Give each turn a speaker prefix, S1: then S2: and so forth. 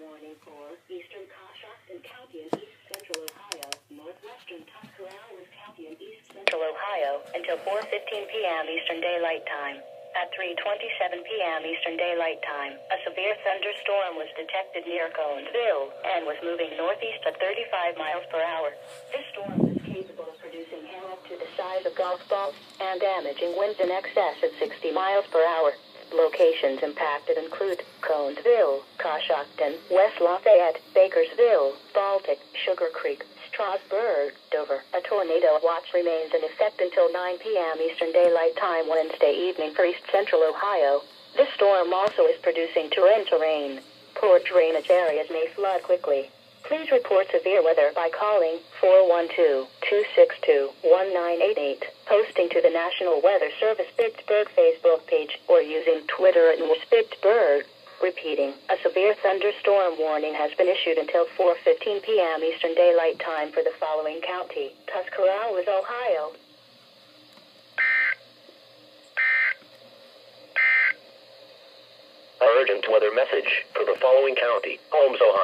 S1: warning for eastern Coshocton County and east central Ohio, northwestern Tuscarawas County and east central Ohio until 4:15 p.m. Eastern Daylight Time. At 3:27 p.m. Eastern Daylight Time, a severe thunderstorm was detected near Conesville and was moving northeast at 35 miles per hour. This storm is capable of producing hail up to the size of golf balls and damaging winds in excess of 60 miles per hour. Locations impacted include Conesville, Coshocton, West Lafayette, Bakersville, Baltic, Sugar Creek, Strasburg, Dover. A tornado watch remains in effect until 9 p.m. Eastern Daylight Time Wednesday evening for east central Ohio. This storm also is producing torrential rain. Poor drainage areas may flood quickly. Please report severe weather by calling 412-262-1988, posting to the National Weather Service Pittsburgh Facebook page, or using Twitter at @Pittsburgh. Repeating, a severe thunderstorm warning has been issued until 4:15 p.m. Eastern Daylight Time for the following county: Tuscarawas, Ohio.
S2: Urgent weather message for the following county: Holmes, Ohio.